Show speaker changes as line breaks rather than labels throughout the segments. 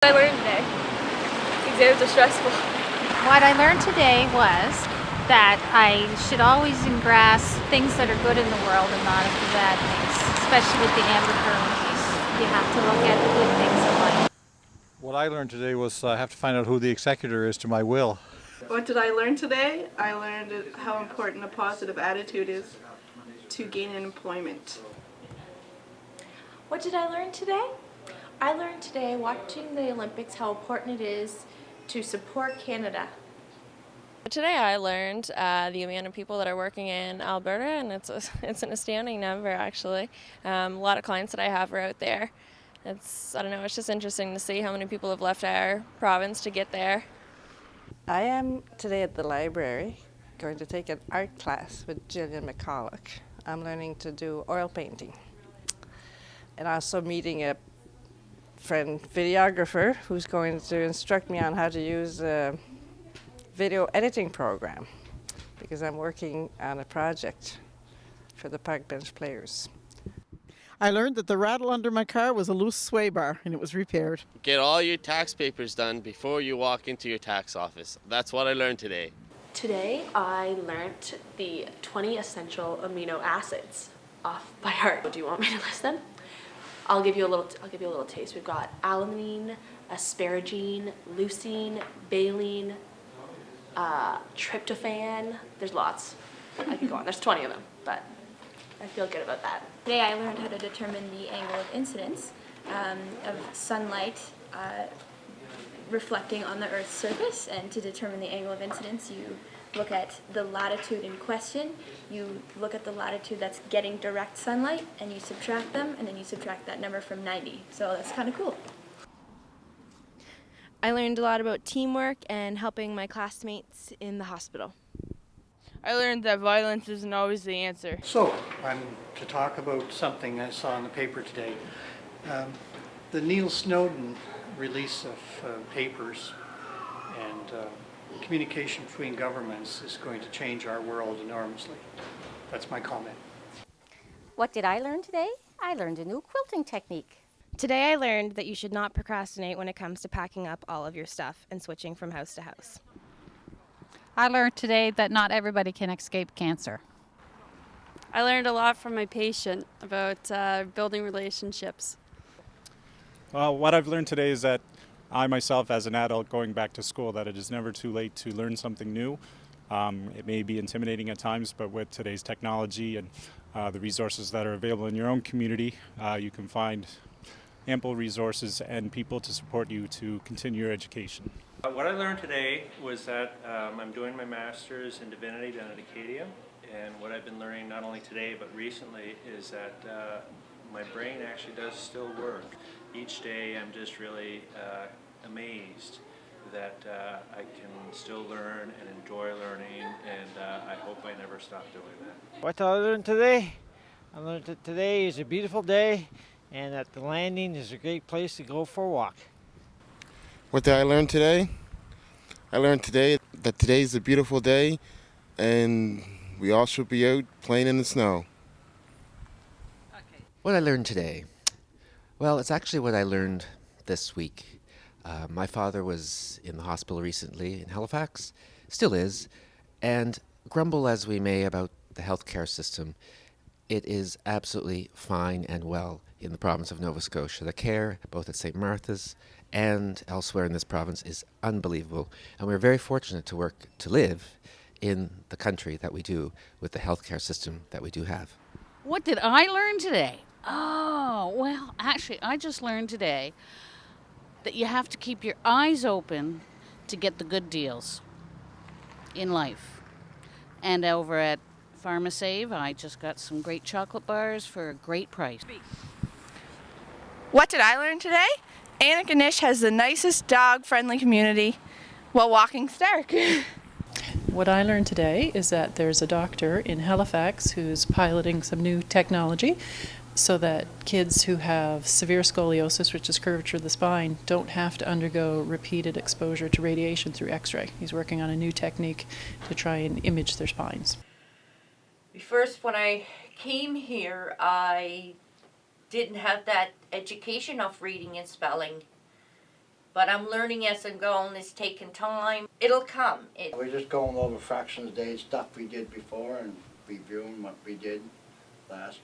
I learned today. Exams are stressful.
What I learned today was that I should always grasp things that are good in the world and not the bad things, especially with the amber currencies. You have to look at the good things in life.
What I learned today was I have to find out who the executor is to my will.
What did I learn today? I learned how important a positive attitude is to gain employment.
What did I learn today? I learned today watching the Olympics how important it is to support Canada.
Today I learned the amount of people that are working in Alberta, and it's an astounding number actually. A lot of clients that I have are out there. I don't know, it's just interesting to see how many people have left our province to get there.
I am today at the library going to take an art class with Gillian McCulloch. I'm learning to do oil painting. And also meeting a friend videographer who's going to instruct me on how to use a video editing program because I'm working on a project for the Park Bench Players.
I learned that the rattle under my car was a loose sway bar and it was repaired.
Get all your tax papers done before you walk into your tax office. That's what I learned today.
Today I learned the 20 essential amino acids off by heart. Do you want me to list them? I'll give you a little taste. We've got alanine, asparagine, leucine, valine, tryptophan. There's lots. I could go on. There's 20 of them, but I feel good about that.
Today I learned how to determine the angle of incidence of sunlight reflecting on the Earth's surface, and to determine the angle of incidence you look at the latitude in question, you look at the latitude that's getting direct sunlight, and you subtract them, and then you subtract that number from 90. So that's kind of cool.
I learned a lot about teamwork and helping my classmates in the hospital.
I learned that violence isn't always the answer.
So, I'm to talk about something I saw in the paper today. The Neil Snowden release of papers and communication between governments is going to change our world enormously. That's my comment.
What did I learn today? I learned a new quilting technique.
Today I learned that you should not procrastinate when it comes to packing up all of your stuff and switching from house to house.
I learned today that not everybody can escape cancer.
I learned a lot from my patient about building relationships.
Well, what I've learned today is that I myself, as an adult going back to school, that it is never too late to learn something new. It may be intimidating at times, but with today's technology and the resources that are available in your own community, you can find ample resources and people to support you to continue your education.
What I learned today was that I'm doing my master's in divinity down at Acadia, and what I've been learning not only today but recently is that my brain actually does still work. Each day I'm just really amazed that I can still learn and enjoy learning, and I hope I never stop doing that.
What did I learn today? I learned that today is a beautiful day and that the landing is a great place to go for a walk.
What did I learn today? I learned today that today is a beautiful day and we all should be out playing in the snow.
What I learned today? Well, it's actually what I learned this week. My father was in the hospital recently in Halifax, still is, and grumble as we may about the healthcare system, it is absolutely fine and well in the province of Nova Scotia. The care, both at St. Martha's and elsewhere in this province, is unbelievable, and we're very fortunate to live in the country that we do with the healthcare system that we do have.
What did I learn today? Oh, well, actually, I just learned today that you have to keep your eyes open to get the good deals in life. And over at PharmaSave, I just got some great chocolate bars for a great price.
What did I learn today? Antigonish has the nicest dog-friendly community while walking Stark.
What I learned today is that there's a doctor in Halifax who's piloting some new technology so that kids who have severe scoliosis, which is curvature of the spine, don't have to undergo repeated exposure to radiation through X-ray. He's working on a new technique to try and image their spines.
First, when I came here, I didn't have that education of reading and spelling. but I'm learning as I'm going. It's taking time. It'll come.
We're just going over fractions of days, stuff we did before, and reviewing what we did last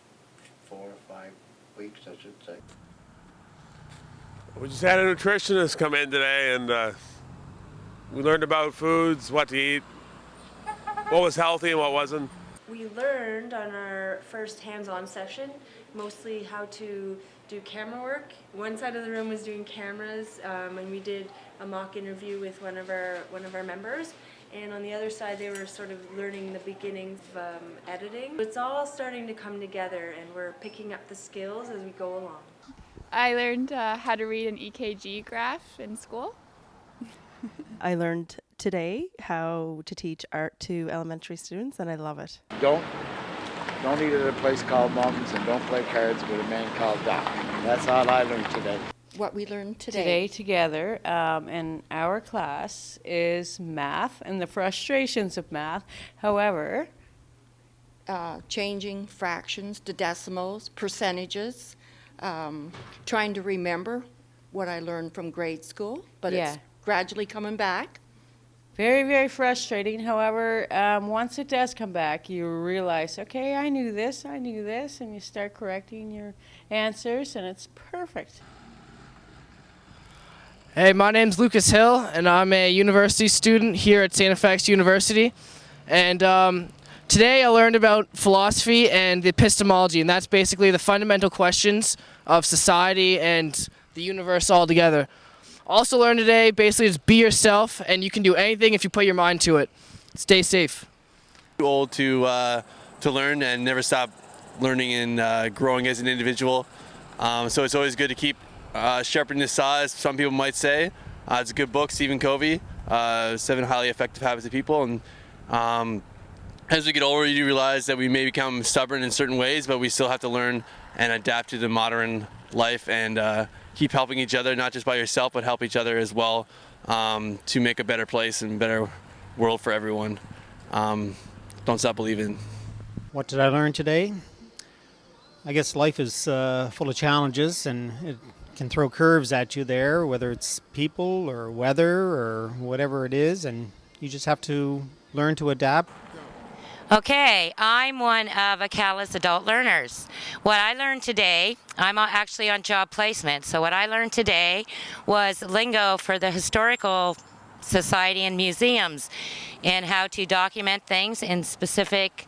4 or 5 weeks, I should say.
We just had a nutritionist come in today, and we learned about foods, what to eat, what was healthy and what wasn't.
We learned on our first hands-on session mostly how to do camera work. One side of the room was doing cameras, and we did a mock interview with one of our members. And on the other side, they were sort of learning the beginnings of editing. It's all starting to come together, and we're picking up the skills as we go along.
I learned how to read an EKG graph in school.
I learned today how to teach art to elementary students, and I love it.
Don't eat at a place called Mom's, and don't play cards with a man called Doc. That's all I learned today.
What we learned today together in our class is math and the frustrations of math. However,
changing fractions to decimals, percentages, trying to remember what I learned from grade school, but it's gradually coming back.
very, very frustrating. However, once it does come back, you realize, okay, I knew this, and you start correcting your answers, and it's perfect.
Hey, my name's Lucas Hill, and I'm a university student here at Santa Fe University. And today I learned about philosophy and epistemology, and that's basically the fundamental questions of society and the universe altogether. Also learned today, basically just be yourself, and you can do anything if you put your mind to it. Stay safe.
Too old to learn and never stop learning and growing as an individual. So it's always good to keep sharpening the saw, as some people might say. It's a good book, Stephen Covey, 7 Highly Effective Habits of People. And as we get older, you realize that we may become stubborn in certain ways, but we still have to learn and adapt to the modern life and keep helping each other, not just by yourself, but help each other as well, to make a better place and better world for everyone. Don't stop believing.
What did I learn today? I guess life is full of challenges, and it can throw curves at you there, whether it's people or weather or whatever it is, and you just have to learn to adapt.
Okay, I'm one of Acala's adult learners. What I learned today, I'm actually on job placement, so what I learned today was lingo for the Historical Society and museums and how to document things in specific.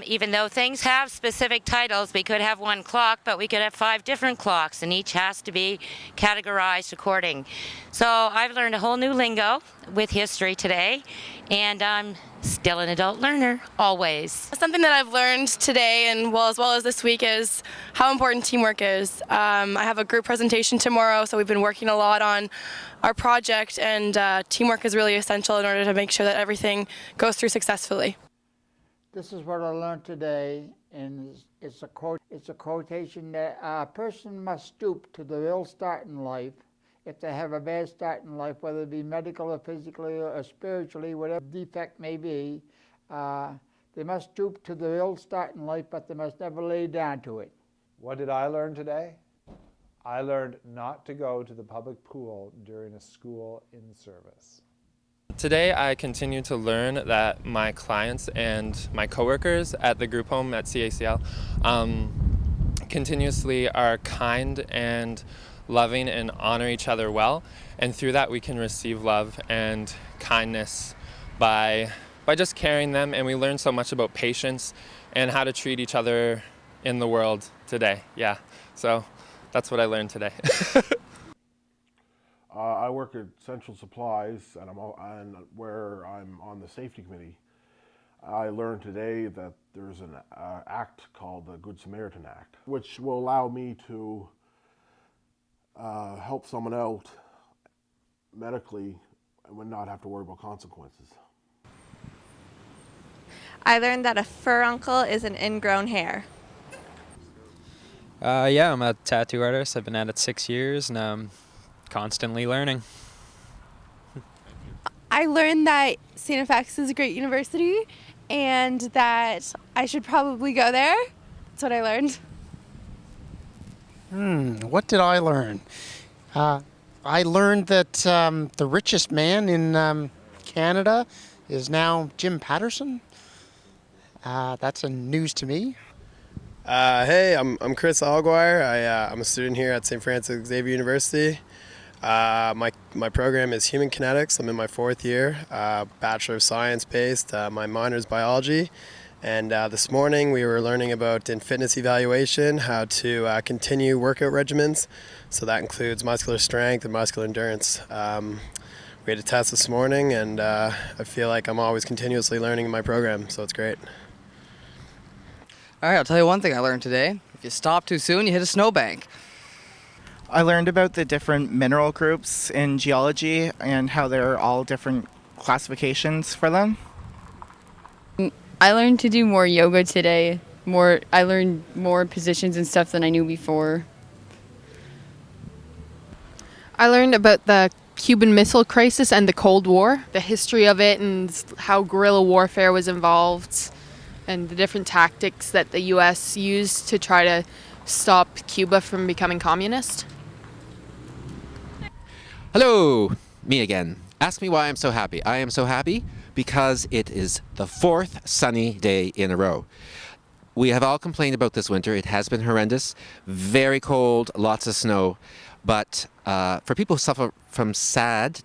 Even though things have specific titles, we could have one clock, but we could have 5 different clocks, and each has to be categorized according. So I've learned a whole new lingo with history today, and I'm still an adult learner, always.
Something that I've learned today, and as well as this week, is how important teamwork is. I have a group presentation tomorrow, so we've been working a lot on our project, and teamwork is really essential in order to make sure that everything goes through successfully.
This is what I learned today, and it's a quotation that a person must stoop to the real start in life if they have a bad start in life, whether it be medical or physically or spiritually, whatever defect may be. They must stoop to the real start in life, but they must never lay down to it.
What did I learn today? I learned not to go to the public pool during a school in-service.
Today I continue to learn that my clients and my coworkers at the group home at CACL continuously are kind and loving and honor each other well, and through that we can receive love and kindness by just carrying them, and we learn so much about patience and how to treat each other in the world today. Yeah, so that's what I learned today.
I work at Central Supplies, and where I'm on the safety committee. I learned today that there's an act called the Good Samaritan Act, which will allow me to help someone out medically and would not have to worry about consequences.
I learned that a fur uncle is an ingrown hair.
Yeah, I'm a tattoo artist. I've been at it 6 years, and I'm constantly learning.
I learned that Santa Fe is a great university and that I should probably go there. That's what I learned.
What did I learn?
I learned that the richest man in Canada is now Jim Patterson. That's a news to me.
Hey, I'm Chris Alguire. I'm a student here at St. Francis Xavier University. My program is Human Kinetics. I'm in my 4th year, Bachelor of Science based. My minor is biology. And this morning we were learning about in fitness evaluation how to continue workout regimens. So that includes muscular strength and muscular endurance. We had a test this morning, and I feel like I'm always continuously learning in my program, so it's great.
All right, I'll tell you one thing I learned today. If you stop too soon, you hit a snowbank.
I learned about the different mineral groups in geology and how there are all different classifications for them.
I learned to do more yoga today. I learned more positions and stuff than I knew before.
I learned about the Cuban Missile Crisis and the Cold War, the history of it and how guerrilla warfare was involved and the different tactics that the U.S. used to try to stop Cuba from becoming communist.
Hello, me again. Ask me why I'm so happy. I am so happy because it is the 4th sunny day in a row. We have all complained about this winter. It has been horrendous, very cold, lots of snow. But for people who suffer from SAD,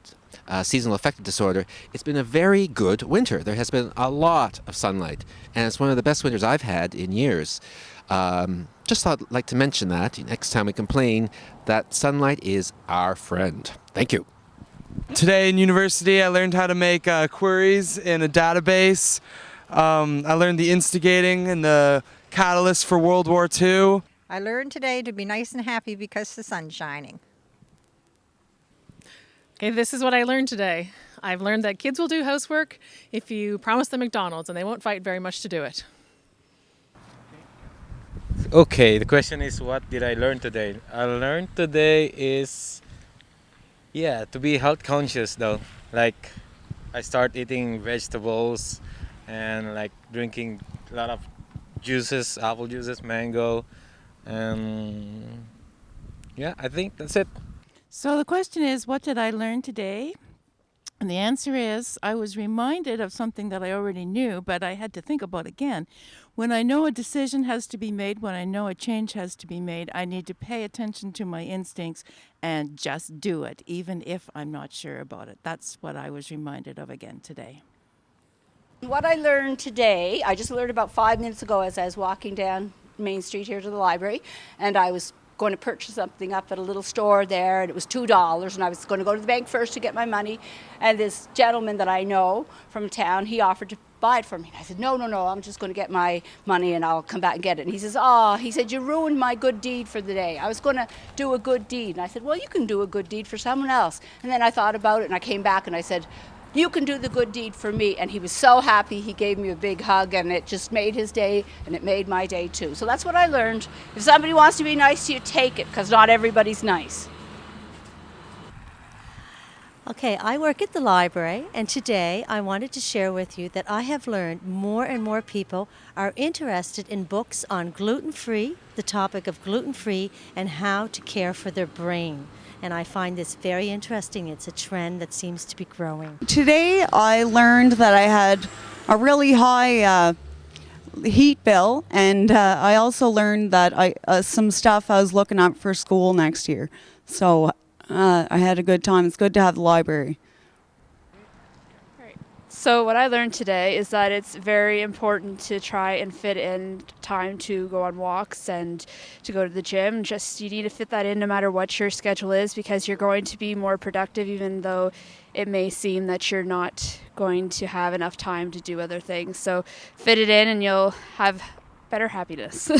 seasonal affective disorder, it's been a very good winter. There has been a lot of sunlight, and it's one of the best winters I've had in years. Just thought I'd like to mention that next time we complain that sunlight is our friend. Thank you.
Today in university, I learned how to make queries in a database. I learned the instigating and the catalyst for World War II.
I learned today to be nice and happy because the sun's shining.
Okay, this is what I learned today. I've learned that kids will do housework if you promise them McDonald's, and they won't fight very much to do it.
Okay, the question is, what did I learn today? I learned today is, to be health conscious though. Like, I start eating vegetables and like drinking a lot of juices, apple juices, mango. I think that's it.
So the question is, what did I learn today? And the answer is, I was reminded of something that I already knew, but I had to think about again. When I know a decision has to be made, when I know a change has to be made, I need to pay attention to my instincts and just do it, even if I'm not sure about it. That's what I was reminded of again today.
What I learned today, I just learned about 5 minutes ago as I was walking down Main Street here to the library, and I was going to purchase something up at a little store there, and it was $2, and I was going to go to the bank first to get my money, and this gentleman that I know from town, he offered to buy it for me. And I said, no, I'm just going to get my money and I'll come back and get it. And he says, he said, you ruined my good deed for the day. I was going to do a good deed. And I said, well, you can do a good deed for someone else. And then I thought about it, and I came back and I said, you can do the good deed for me. And he was so happy. He gave me a big hug, and it just made his day, and it made my day too. So that's what I learned. If somebody wants to be nice to you, take it, because not everybody's nice.
Okay, I work at the library, and today I wanted to share with you that I have learned more and more people are interested in books on gluten-free, the topic of gluten-free, and how to care for their brain. And I find this very interesting. It's a trend that seems to be growing.
Today I learned that I had a really high heat bill, and I also learned that some stuff I was looking up for school next year. So I had a good time. It's good to have the library.
So what I learned today is that it's very important to try and fit in time to go on walks and to go to the gym. Just you need to fit that in no matter what your schedule is, because you're going to be more productive even though it may seem that you're not going to have enough time to do other things. So fit it in and you'll have better happiness.